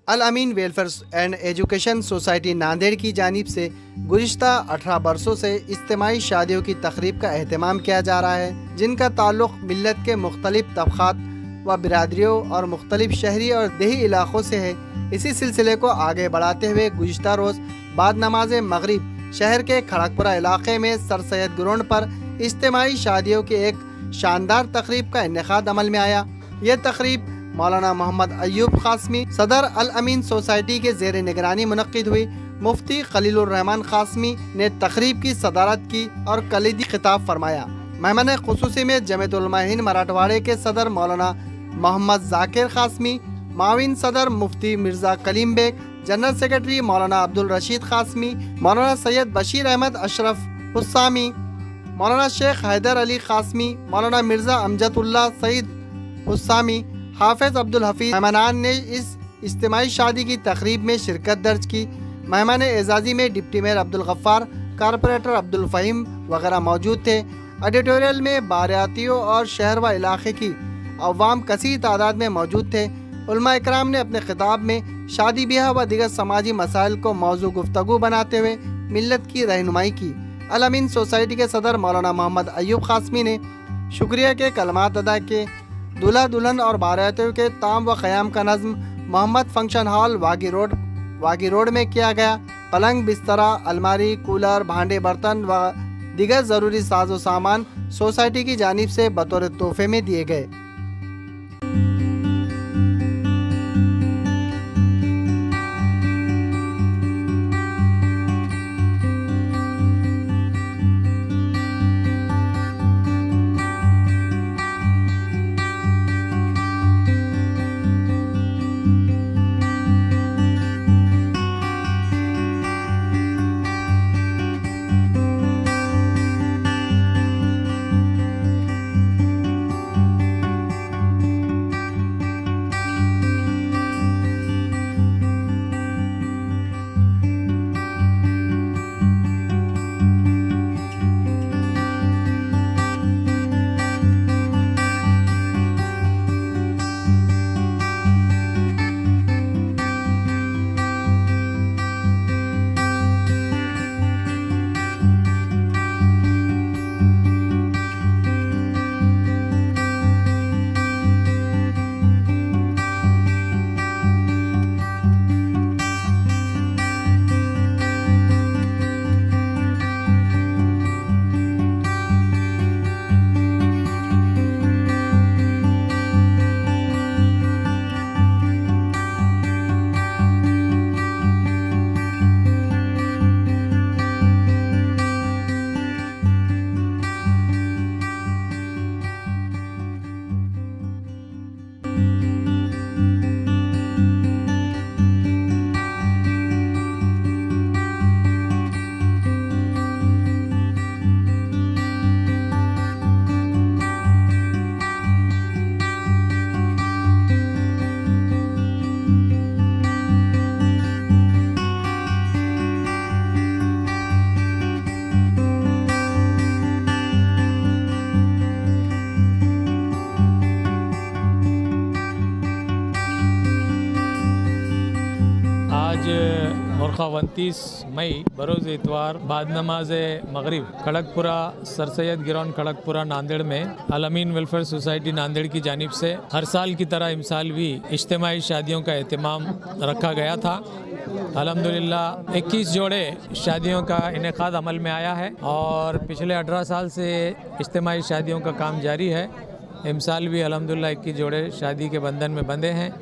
Al Ameen welfare and education society Nanded की जानिब से गुज़िश्ता 18 बरसों से इज्तिमाई शादियों की तकरीब का एहतमाम किया जा रहा है, जिनका ताल्लुक़ मिल्लत के मुख्तलिफ तबक़ात व बिरादरियों और मुख्तलिफ शहरी और देही इलाक़ों से है। इसी सिलसिले को आगे बढ़ाते हुए गुज़िश्ता रोज़ बाद नमाज मगरिब शहर के खड़गपुरा इलाक़े में सर सैयद ग्राउंड पर इज्तिमाई शादियों की एक शानदार तकरीब का इनेकाद अमल में आया। यह तकरीब मौलाना मोहम्मद अय्यूब क़ासमी सदर अल अमीन सोसाइटी के ज़ेर निगरानी मुनक़्क़िद हुई। मुफ्ती खलीलुर रहमान क़ासमी ने तकरीब की सदारत की और कलीदी खिताब फरमाया। मेहमान ख़ुसूसी में जमीयत उलमा हिंद मराठवाड़े के सदर मौलाना मोहम्मद ज़ाकिर क़ासमी, माविन सदर मुफ्ती मिर्ज़ा कलीम बेग, जनरल सेक्रेटरी मौलाना अब्दुल रशीद क़ासमी, मौलाना सैयद बशीर अहमद अशरफ हुस्सामी, मौलाना शेख हैदर अली क़ासमी, मौलाना मिर्ज़ा अमजदुल्ला सईद हुस्सामी, हाफिज़ अब्दुल हफीज़ मेहमानान ने इस इज्तिमाई शादी की तकरीब में शिरकत दर्ज की। मेहमान एजाज़ी में deputy mayor Abdul Gaffar, corporator Abdul Faheem वगैरह मौजूद थे। एडिटोरियल में बारातियों और शहर व इलाके की अवाम कसीर तादाद में मौजूद थे। उलमा इकराम ने अपने खिताब में शादी ब्याह व दीगर समाजी मसाइल को मौजू गुफ्तगू बनाते हुए मिल्लत की रहनुमाई की। अल अमीन सोसाइटी के सदर मौलाना मोहम्मद अय्यूब क़ासमी ने शुक्रिया के कलमात अदा किए। दूल्हा दुल्हन और बारातियों के ताम व क़याम का नज़्म मोहम्मद फंक्शन हॉल वागी रोड में किया गया। पलंग, बिस्तरा, अलमारी, कूलर, भांडे बर्तन व दीगर ज़रूरी साजो सामान सोसाइटी की जानिब से बतौर तोहफे में दिए गए। मुर्खा 29 मई बरोज़ इतवार बाद नमाज मगरिब खड़गपुरा सर सैयद ग्राउंड खड़गपुरा नांदेड़ में अल अमीन वेलफेयर सोसाइटी नांदेड़ की जानिब से हर साल की तरह इस साल भी इज्तिमाई शादियों का एहतमाम रखा गया था। अल्हम्दुलिल्लाह 21 जोड़े शादियों का इनेकाद अमल में आया है और पिछले 18 साल से इज्तिमाई शादियों का काम जारी है। इस साल भी अल्हम्दुलिल्लाह 21 जोड़े शादी के बंधन में बंधे हैं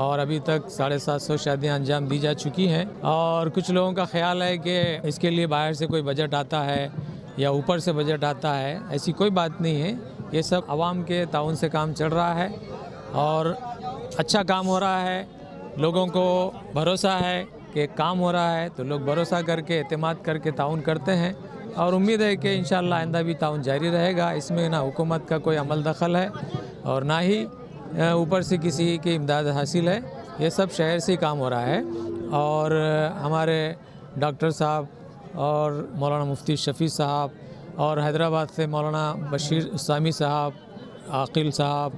और अभी तक 750 शादियां अंजाम दी जा चुकी हैं। और कुछ लोगों का ख्याल है कि इसके लिए बाहर से कोई बजट आता है या ऊपर से बजट आता है, ऐसी कोई बात नहीं है। ये सब आवाम के ताउन से काम चल रहा है और अच्छा काम हो रहा है। लोगों को भरोसा है कि काम हो रहा है तो लोग भरोसा करके एतमाद करके ताउन करते हैं और उम्मीद है कि इंशाअल्लाह आइंदा भी ताउन जारी रहेगा। इसमें ना हुकूमत का कोई अमल दखल है और ना ही ऊपर से किसी की इमदाद हासिल है। ये सब शहर से ही काम हो रहा है और हमारे डॉक्टर साहब और मौलाना मुफ्ती शफ़ी साहब और हैदराबाद से मौलाना बशीर उस्सामी साहब, आकिल साहब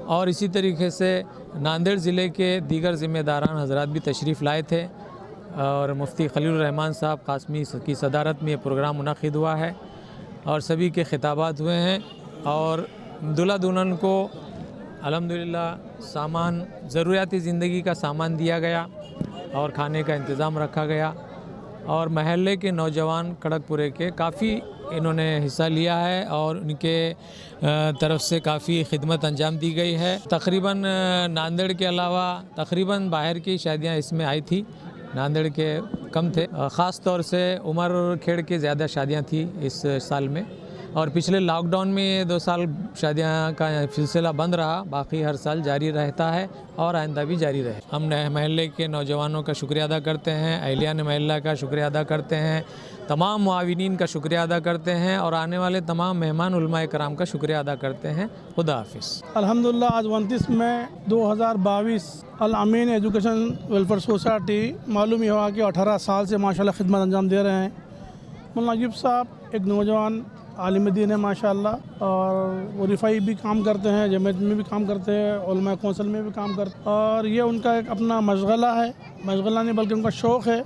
और इसी तरीके से नांदेड़ ज़िले के दीगर ज़िम्मेदारान हजरात भी तशरीफ़ लाए थे और मुफ्ती खलील रहमान साहब कासमी की सदारत में ये प्रोग्राम मुनक़िद हुआ है और सभी के खिताबात हुए हैं और दूल्हा दुल्हन को अल्हम्दुलिल्लाह सामान ज़रूरियाती ज़िंदगी का सामान दिया गया और खाने का इंतज़ाम रखा गया और महल्ले के नौजवान कड़कपुरे के काफ़ी इन्होंने हिस्सा लिया है और उनके तरफ से काफ़ी खिदमत अंजाम दी गई है। तकरीबन नांदेड़ के अलावा तकरीबन बाहर की शादियां इसमें आई थी, नांदेड़ के कम थे। ख़ास तौर से उमर खेड़ के ज़्यादा शादियां थी इस साल में और पिछले लॉकडाउन में ये 2 साल शादियां का सिलसिला बंद रहा, बाकी हर साल जारी रहता है और आइंदा भी जारी रहे। हम महल्ले के नौजवानों का शुक्रिया अदा करते हैं, अहलियान महल्ला का शुक्रिया अदा करते हैं, तमाम मुआविनीन का शुक्रिया अदा करते हैं और आने वाले तमाम मेहमान उलमाए कराम का शुक्रिया अदा करते हैं। खुदा हाफिज़। अल्हम्दुलिल्लाह आज 29 मई 2022 अल अमीन एजुकेशन वेलफेयर सोसाइटी मालूम ही हुआ कि 18 साल से माशाल्लाह खिदमत अंजाम दे रहे हैं। मौलाना नजीब साहब एक नौजवान आलिम दीन है माशाल्लाह और वो रिफ़ाई भी काम करते हैं, जमात में भी काम करते हैं, उलमा कौंसिल में भी काम करते हैं और ये उनका एक अपना मशगला है, मशगला नहीं बल्कि उनका शौक़ है।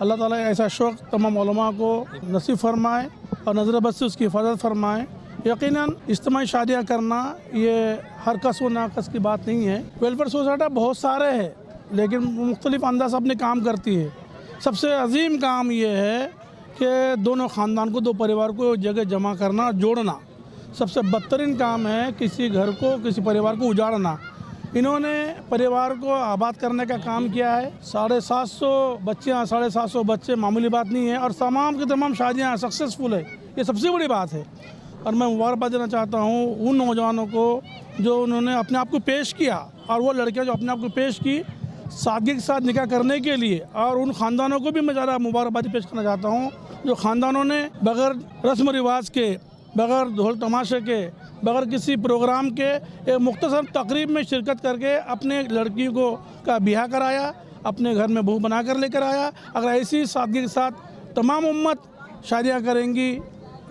अल्लाह ताला ऐसा शौक़ तमाम उलमा को नसीब फरमाए और नज़र बद से उसकी हिफाजत फरमाए। यकीनन इज्तिमाई शादियाँ करना ये हर कस व नाकस की बात नहीं है। वेलफेयर सोसाइटी बहुत सारे है लेकिन मुख्तलिफ अंदाज अपने काम करती है। सबसे अजीम काम ये है कि दोनों ख़ानदान को, दो परिवार को जगह जमा करना, जोड़ना। सबसे बदतरीन काम है किसी घर को, किसी परिवार को उजाड़ना। इन्होंने परिवार को आबाद करने का काम किया है। 750 बच्चियाँ, 750 बच्चे मामूली बात नहीं है और तमाम की तमाम शादियाँ सक्सेसफुल है, ये सबसे बड़ी बात है। और मैं मुबारकबाद देना चाहता हूँ उन नौजवानों को जो उन्होंने अपने आप को पेश किया और वो लड़कियाँ जो अपने आप को पेश की सादगी के साथ निकाह करने के लिए, और उन ख़ानदानों को भी मैं ज़रा मुबारकबादी पेश करना चाहता हूँ जो ख़ानदानों ने बग़ैर रस्म रिवाज के, बग़ैर ढोल तमाशे के, बग़ैर किसी प्रोग्राम के एक मुख्तसर तकरीब में शिरकत करके अपने लड़कियों को का ब्याह कराया, अपने घर में बहू बना कर लेकर आया। अगर ऐसी सादगी के साथ तमाम उम्मत शादियाँ करेंगी,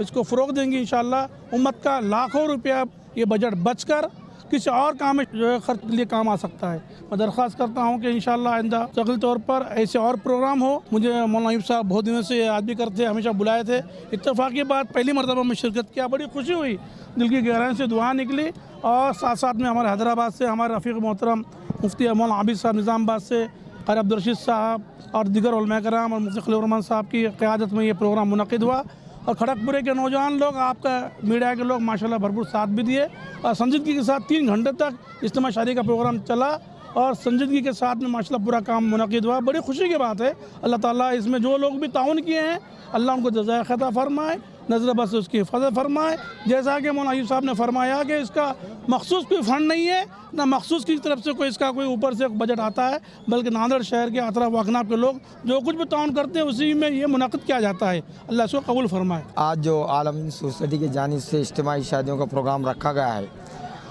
इसको फ़रोग़ देंगी, इंशाअल्लाह उम्मत का लाखों रुपया ये बजट बचकर किसी और काम में जो है खर्च के लिए काम आ सकता है। मैं दरख्वास्त करता हूँ कि इंशाअल्लाह आइंदा मुस्तकिल तौर पर ऐसे और प्रोग्राम हो। मुझे मौलाना नईब साहब बहुत दिनों से याद भी करते, हमेशा बुलाए थे। इत्तेफाक़ी बात पहली मरतबा में शिरकत किया, बड़ी खुशी हुई, दिल की गहराई से दुआ निकली। और साथ साथ में हमारे हैदराबाद से हमारे रफ़ीक मोहतरम मुफ्ती मौलाना आबिद साहब निज़ामाबाद से, क़ारी अब्दुल रशीद साहब और दीगर उलमा कराम और मुफ्ती खलील रहमान साहब की क़यादत में ये प्रोग्राम मुनक़िद हुआ। और खड़गपुरे के नौजवान लोग, आपका मीडिया के लोग माशाल्लाह भरपूर साथ भी दिए और संजीदगी के साथ 3 घंटे तक इज्तिमा शादी का प्रोग्राम चला और संजीदगी के साथ में माशाल्लाह पूरा काम मुनक़िद हुआ। बड़ी खुशी की बात है। अल्लाह ताला इसमें जो लोग भी ताउन किए हैं अल्लाह उनको जज़ाए ख़ैर फरमाए, नज़र बस उसकी हिफाजत फरमाए। जैसा कि मौलाना साहब ने फरमाया कि इसका मखसूस कोई फ़ंड नहीं है, ना मखसूस की तरफ से कोई इसका कोई ऊपर से बजट आता है, बल्कि नांदेड़ शहर के अतराफ वकनाफ के लोग जो कुछ भी ताउन करते हैं उसी में ये मुनक़िद किया जाता है। अल्लाह इसको कबूल फरमाए। आज जो आलमी सोसाइटी की जानिब से इज्तिमाई शादियों का प्रोग्राम रखा गया है,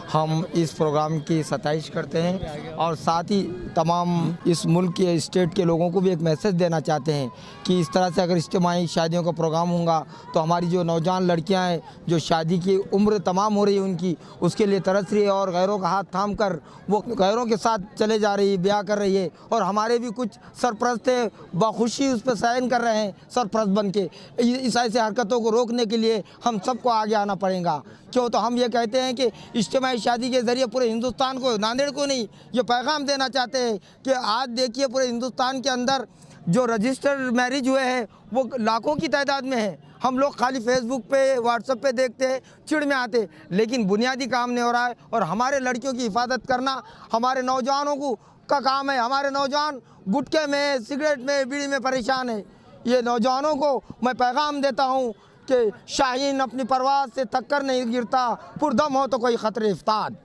हम इस प्रोग्राम की सताइश करते हैं और साथ ही तमाम इस मुल्क के स्टेट के लोगों को भी एक मैसेज देना चाहते हैं कि इस तरह से अगर इज्तिमाई शादियों का प्रोग्राम होगा तो हमारी जो नौजवान लड़कियां हैं जो शादी की उम्र तमाम हो रही है उनकी, उसके लिए तरस रही है और गैरों का हाथ थाम कर वो गैरों के साथ चले जा रही है, ब्याह कर रही है। और हमारे भी कुछ सरप्रस्त है बखुशी उस पर साइन कर रहे हैं सरप्रस्त बन के। इस ऐसे हरकतों को रोकने के लिए हम सबको आगे आना पड़ेगा। क्यों? तो हम ये कहते हैं कि इज्तिमाई शादी के ज़रिए पूरे हिंदुस्तान को, नांदेड़ को नहीं, ये पैगाम देना चाहते हैं कि आज देखिए पूरे हिंदुस्तान के अंदर जो रजिस्टर्ड मैरिज हुए हैं वो लाखों की तादाद में है। हम लोग खाली फेसबुक पे, व्हाट्सएप पे देखते हैं, चिढ़ में आते, लेकिन बुनियादी काम नहीं हो रहा है। और हमारे लड़कियों की हिफाजत करना हमारे नौजवानों को का काम है। हमारे नौजवान गुटखे में, सिगरेट में, बीड़ी में परेशान है। ये नौजवानों को मैं पैगाम देता हूँ कि शाहीन अपनी परवाज़ से थककर नहीं गिरता, पुरदम हो तो कोई ख़तरे इफ्ताद।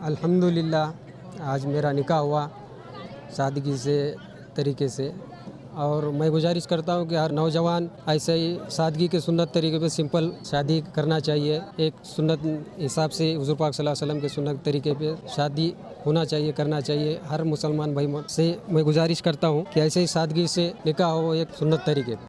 अल्हम्दुलिल्लाह आज मेरा निकाह हुआ सादगी से तरीके से, और मैं गुजारिश करता हूँ कि हर नौजवान ऐसे ही सादगी के सुन्नत तरीके पे सिंपल शादी करना चाहिए। एक सुन्नत हिसाब से हुज़ूर पाक सल्लल्लाहु अलैहि वसल्लम के सुन्नत तरीके पे शादी होना चाहिए, करना चाहिए। हर मुसलमान भाई से मैं गुजारिश करता हूँ कि ऐसे ही सादगी से निकाह हो एक सुन्नत तरीके पे।